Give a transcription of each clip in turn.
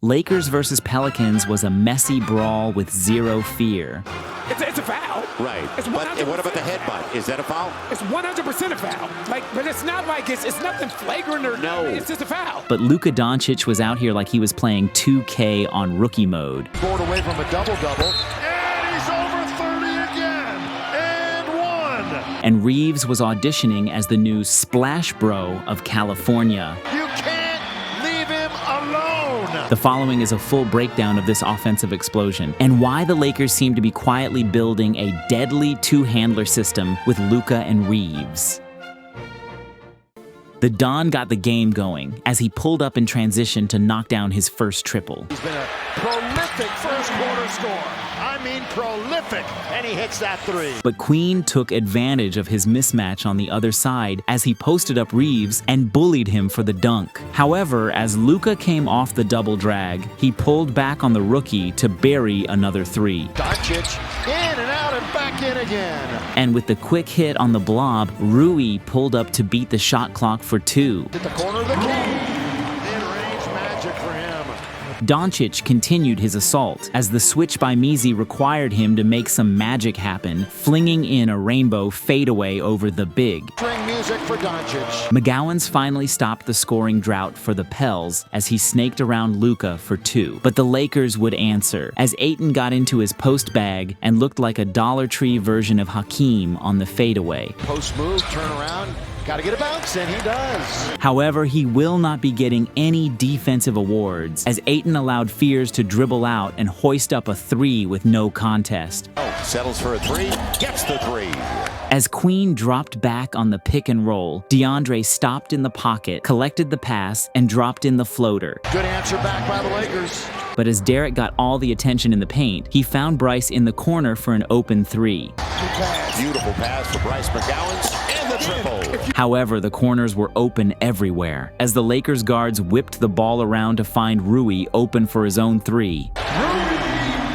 Lakers versus Pelicans was a messy brawl with zero fear. It's a foul. Right. It's but what about the headbutt? Is that a foul? It's 100% a foul. But it's not like it's nothing flagrant or no. It's just a foul. But Luka Doncic was out here like he was playing 2K on rookie mode. Scored away from a double-double. And he's over 30 again. And one. And Reeves was auditioning as the new Splash Bro of California. You can't leave him alone. The following is a full breakdown of this offensive explosion and why the Lakers seem to be quietly building a deadly two-handler system with Luka and Reeves. The Don got the game going as he pulled up in transition to knock down his first triple. He's been a prolific first quarter scorer. I mean prolific. And he hits that three. But Queen took advantage of his mismatch on the other side as he posted up Reeves and bullied him for the dunk. However, as Luka came off the double drag, he pulled back on the rookie to bury another three. Doncic in and out and back in again. And with the quick hit on the blob, Rui pulled up to beat the shot clock for two. At the corner of the key. Mid-range magic for him. Doncic continued his assault as the switch by Measy required him to make some magic happen, flinging in a rainbow fadeaway over the big. String music for Doncic. McGowan's finally stopped the scoring drought for the Pels as he snaked around Luka for two. But the Lakers would answer as Ayton got into his post bag and looked like a Dollar Tree version of Hakeem on the fadeaway. Post move, turn around. Got to get a bounce, and he does. However, he will not be getting any defensive awards as Ayton allowed Fears to dribble out and hoist up a three with no contest. Settles for a three, gets the three. As Queen dropped back on the pick and roll, DeAndre stopped in the pocket, collected the pass, and dropped in the floater. Good answer back by the Lakers. But as Derek got all the attention in the paint, he found Bryce in the corner for an open three. Beautiful pass for Bryce McGowan and the triple. However, the corners were open everywhere as the Lakers guards whipped the ball around to find Rui open for his own three.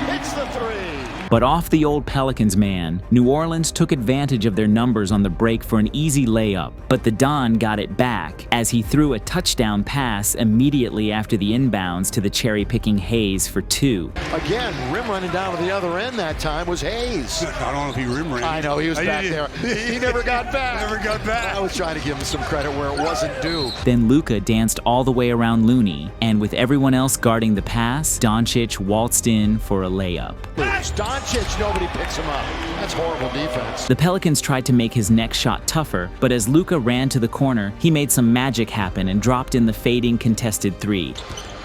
Hits the three. But off the old Pelicans man, New Orleans took advantage of their numbers on the break for an easy layup, but the Don got it back as he threw a touchdown pass immediately after the inbounds to the cherry-picking Hayes for two. Again, rim running down to the other end that time was Hayes. I don't know if he rim ran. I know, he was back there. He never got back. Never got back. I was trying to give him some credit where it wasn't due. Then Luka danced all the way around Looney, and with everyone else guarding the pass, Doncic waltzed in for a layup. Doncic, nobody picks him up. That's horrible defense. The Pelicans tried to make his next shot tougher, but as Luka ran to the corner, he made some magic happen and dropped in the fading contested three.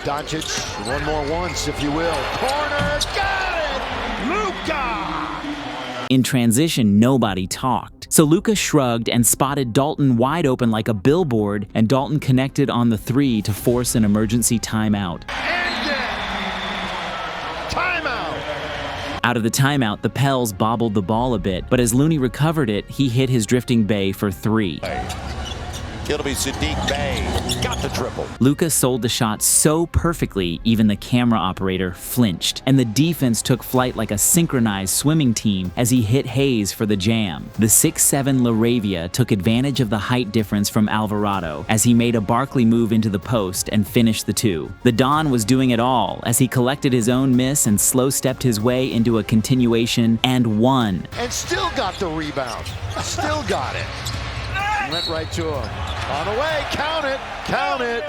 Doncic, one more once, if you will. Corner, got it! Luka! In transition, nobody talked. So Luka shrugged and spotted Dalton wide open like a billboard, and Dalton connected on the three to force an emergency timeout. Out of the timeout, the Pels bobbled the ball a bit, but as Looney recovered it, he hit his drifting Bay for three. It'll be Sadiq Bey. Got the triple. Luka sold the shot so perfectly, even the camera operator flinched, and the defense took flight like a synchronized swimming team as he hit Hayes for the jam. The 6'7" LaRavia took advantage of the height difference from Alvarado as he made a Barkley move into the post and finished the two. The Don was doing it all as he collected his own miss and slow-stepped his way into a continuation and won. And still got the rebound. Still got it. Went right to him. On the way, count it, count it.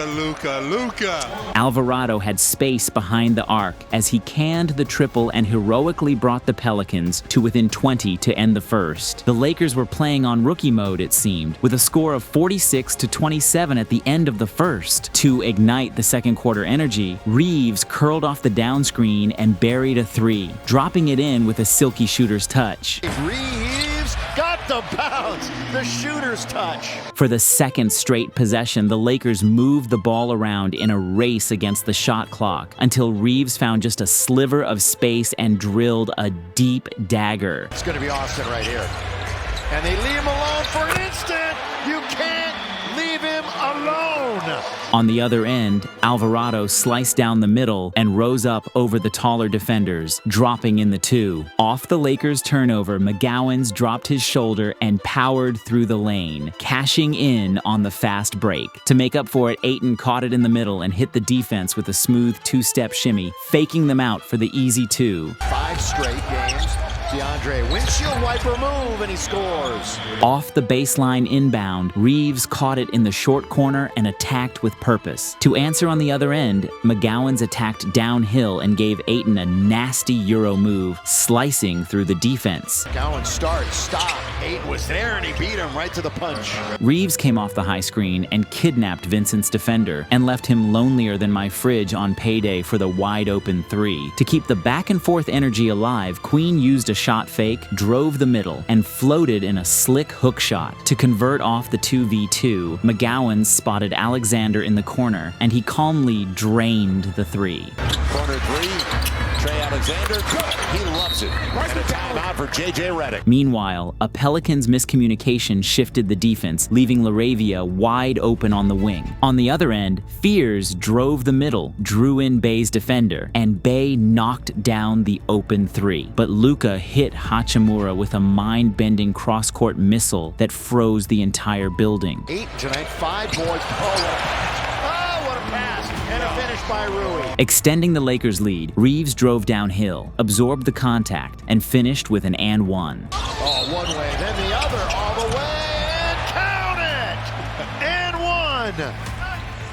Luka. Alvarado had space behind the arc as he canned the triple and heroically brought the Pelicans to within 20 to end the first. The Lakers were playing on rookie mode, it seemed, with a score of 46-27 at the end of the first. To ignite the second quarter energy, Reeves curled off the down screen and buried a three, dropping it in with a silky shooter's touch. Reeves got the bounce, the shooter's touch. For the second straight possession, the Lakers moved the ball around in a race against the shot clock until Reeves found just a sliver of space and drilled a deep dagger. It's going to be Austin right here. And they leave him alone for an instant. You can't leave him alone. On the other end, Alvarado sliced down the middle and rose up over the taller defenders, dropping in the 2. Off the Lakers' turnover, McGowens dropped his shoulder and powered through the lane, cashing in on the fast break. To make up for it, Ayton caught it in the middle and hit the defense with a smooth 2-step shimmy, faking them out for the easy 2. 5 straight games. DeAndre windshield wiper move, and he scores. Off the baseline inbound, Reeves caught it in the short corner and attacked with purpose. To answer on the other end, McGowens attacked downhill and gave Ayton a nasty Euro move, slicing through the defense. McGowens starts, stop. Ayton was there, and he beat him right to the punch. Reeves came off the high screen and kidnapped Vincent's defender and left him lonelier than my fridge on payday for the wide-open 3. To keep the back-and-forth energy alive, Queen used a shot fake, drove the middle, and floated in a slick hook shot. To convert off the 2v2, McGowens spotted Alexander in the corner, and he calmly drained the 3. Corner 3. Trey Alexander, good. He loves it. And a timeout for J.J. Redick. Meanwhile, a Pelicans miscommunication shifted the defense, leaving LaRavia wide open on the wing. On the other end, Fears drove the middle, drew in Bay's defender, and Bay knocked down the open 3. But Luka hit Hachimura with a mind-bending cross-court missile that froze the entire building. 8 tonight, 5 boards. What a pass. And a finish by Rui. Extending the Lakers' lead, Reeves drove downhill, absorbed the contact, and finished with an and 1. Oh, one way, then the other, all the way, and count it! And 1!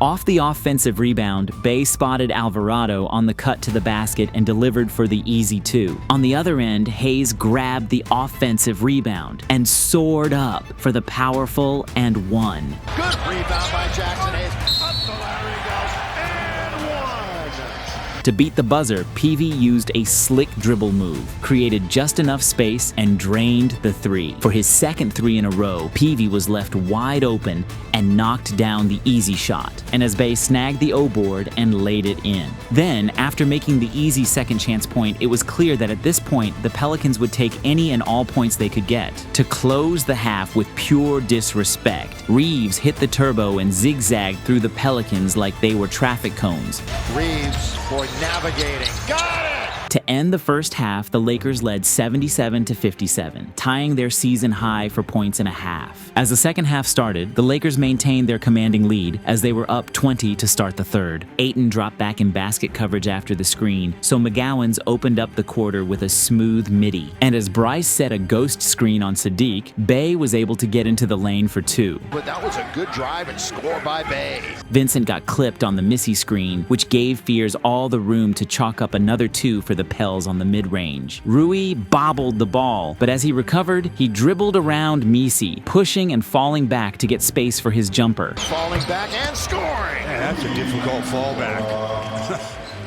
Off the offensive rebound, Bay spotted Alvarado on the cut to the basket and delivered for the easy 2. On the other end, Hayes grabbed the offensive rebound and soared up for the powerful and 1. Good rebound by Jackson Hayes. Up the ladder he goes, and 1! To beat the buzzer, Peavy used a slick dribble move, created just enough space, and drained the 3. For his second 3 in a row, Peavy was left wide open and knocked down the easy shot, and as Bay snagged the O-board and laid it in. Then, after making the easy second chance point, it was clear that at this point, the Pelicans would take any and all points they could get. To close the half with pure disrespect, Reeves hit the turbo and zigzagged through the Pelicans like they were traffic cones. Reeves for navigating. Got it! To end the first half, the Lakers led 77-57, tying their season high for points and a half. As the second half started, the Lakers maintained their commanding lead as they were up 20 to start the third. Ayton dropped back in basket coverage after the screen, so McGowens opened up the quarter with a smooth midi. And as Bryce set a ghost screen on Sadiq, Bay was able to get into the lane for 2. But that was a good drive and score by Bay. Vincent got clipped on the Missy screen, which gave Fears all the room to chalk up another 2 for the Pels on the mid-range. Rui bobbled the ball, but as he recovered, he dribbled around Misi, pushing and falling back to get space for his jumper. Falling back and scoring! Yeah, that's a difficult fallback.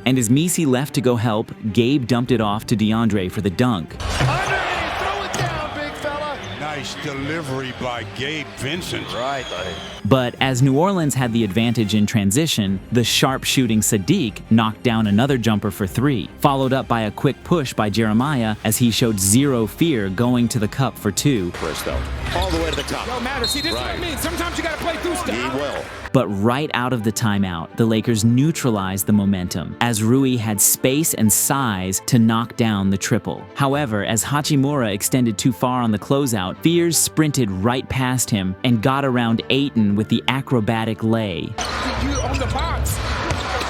And as Misi left to go help, Gabe dumped it off to DeAndre for the dunk. Underneath, throw it down, big fella! Nice delivery by Gabe Vincent. Right, buddy. But as New Orleans had the advantage in transition, the sharp-shooting Sadiq knocked down another jumper for 3, followed up by a quick push by Jeremiah as he showed zero fear going to the cup for 2. Bristow, all the way to the top. Don't matter. See, this is what I mean. Sometimes you got to play through stuff. He will. But right out of the timeout, the Lakers neutralized the momentum, as Rui had space and size to knock down the triple. However, as Hachimura extended too far on the closeout, Fears sprinted right past him and got around Ayton with the acrobatic lay. You on the box.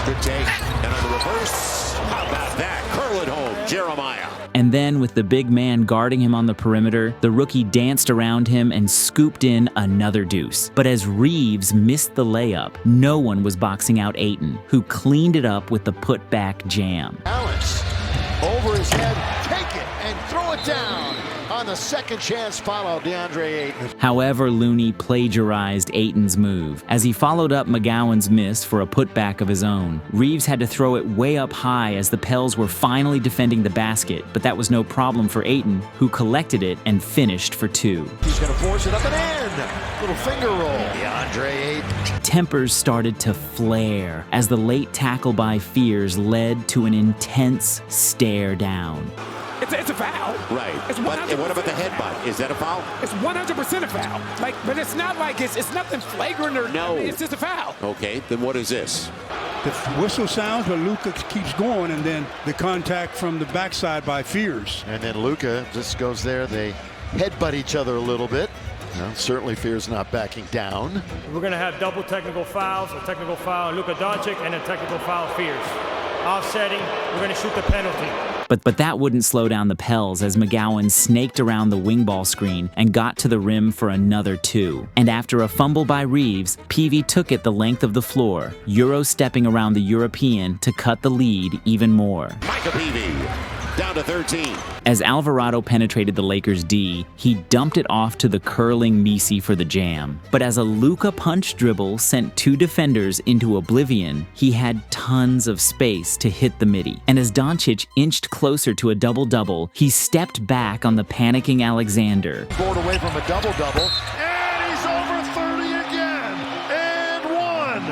Good take. And on the reverse, how about that? Curl it home, Jeremiah. And then, with the big man guarding him on the perimeter, the rookie danced around him and scooped in another deuce. But as Reeves missed the layup, no one was boxing out Ayton, who cleaned it up with the putback jam. Balance. Over his head, take it, and throw it down. On the second chance follow, DeAndre Ayton. However, Looney plagiarized Ayton's move. As he followed up McGowan's miss for a putback of his own, Reeves had to throw it way up high as the Pels were finally defending the basket, but that was no problem for Ayton, who collected it and finished for 2. He's going to force it up and in. Little finger roll. DeAndre Ayton. Tempers started to flare as the late tackle by Fears led to an intense stare down. It's a foul. Right. It's But 100%. what about the headbutt? Is that a foul? It's 100% a foul. Like, but it's not like it's nothing flagrant or No. It's just a foul. Okay, then what is this? The whistle sounds, but Luka keeps going, and then the contact from the backside by Fears. And then Luka just goes there. They headbutt each other a little bit. Well, certainly Fears not backing down. We're going to have double technical fouls, a technical foul on Luka Doncic and a technical foul Fears. Offsetting, we're going to shoot the penalty. But that wouldn't slow down the Pels as McGowan snaked around the wing ball screen and got to the rim for another 2. And after a fumble by Reeves, Peavy took it the length of the floor, Euro stepping around the European to cut the lead even more. Micah Peavy down to 13. As Alvarado penetrated the Lakers' D, he dumped it off to the curling Messi for the jam. But as a Luka punch dribble sent 2 defenders into oblivion, he had tons of space to hit the midi. And as Doncic inched closer to a double-double, he stepped back on the panicking Alexander. Board away from a double-double. And he's over 30 again. And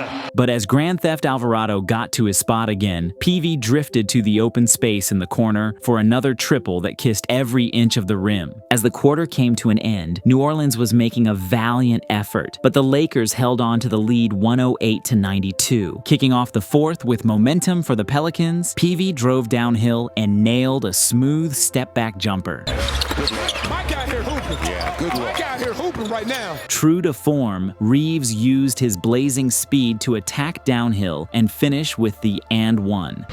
1. But as Grand Theft Alvarado got to his spot again, Peavy drifted to the open space in the corner for another triple that kissed every inch of the rim. As the quarter came to an end, New Orleans was making a valiant effort, but the Lakers held on to the lead 108-92. Kicking off the fourth with momentum for the Pelicans, Peavy drove downhill and nailed a smooth step-back jumper. My guy here hooping. Yeah, good My luck. guy here hooping right now. True to form, Reeves used his blazing speed to attack downhill and finish with the and 1.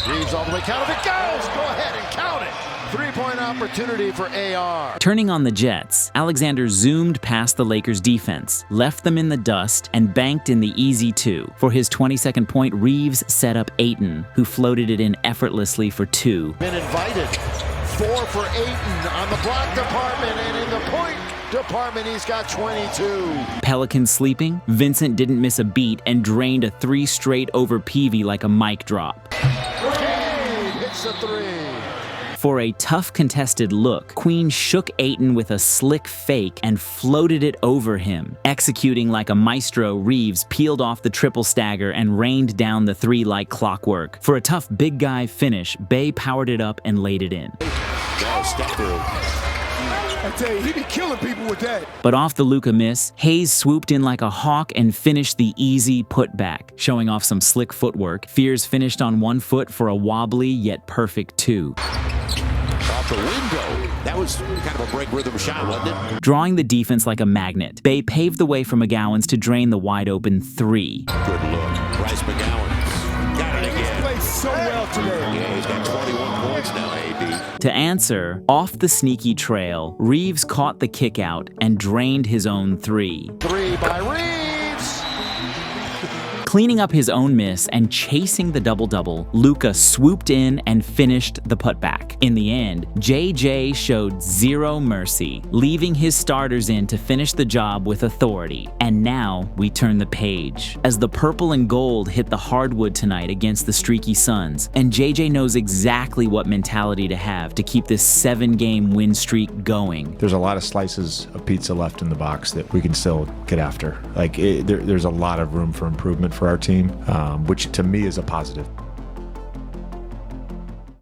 Reeves all the way. Count if it goes. Go ahead and count it. 3-point opportunity for AR. Turning on the Jets, Alexander zoomed past the Lakers' defense, left them in the dust, and banked in the easy 2. For his 22nd point, Reeves set up Ayton, who floated it in effortlessly for 2. Been invited. 4 for Ayton on the block department, and in the point department, he's got 22. Pelicans sleeping, Vincent didn't miss a beat and drained a 3 straight over Peavy like a mic drop. Cade hits the 3. For a tough contested look, Queen shook Ayton with a slick fake and floated it over him. Executing like a maestro, Reeves peeled off the triple stagger and rained down the 3 like clockwork. For a tough big guy finish, Bay powered it up and laid it in. No, step through. I tell you, he be killing people with that. But off the Luka miss, Hayes swooped in like a hawk and finished the easy putback. Showing off some slick footwork, Fears finished on 1 foot for a wobbly yet perfect 2. Off the window. That was kind of a break rhythm shot, wasn't it? Drawing the defense like a magnet, Bay paved the way for McGowan's to drain the wide-open 3. Good look. Bryce McGowan got it again. Played so well today. Yeah, he's got 21 points now, AD. To answer, off the sneaky trail, Reeves caught the kick out and drained his own 3. 3 by Reeves. Cleaning up his own miss and chasing the double-double, Luka swooped in and finished the putback. In the end, JJ showed zero mercy, leaving his starters in to finish the job with authority. And now we turn the page, as the purple and gold hit the hardwood tonight against the streaky Suns, and JJ knows exactly what mentality to have to keep this 7-game win streak going. There's a lot of slices of pizza left in the box that we can still get after. There's a lot of room for improvement for our team, which to me is a positive.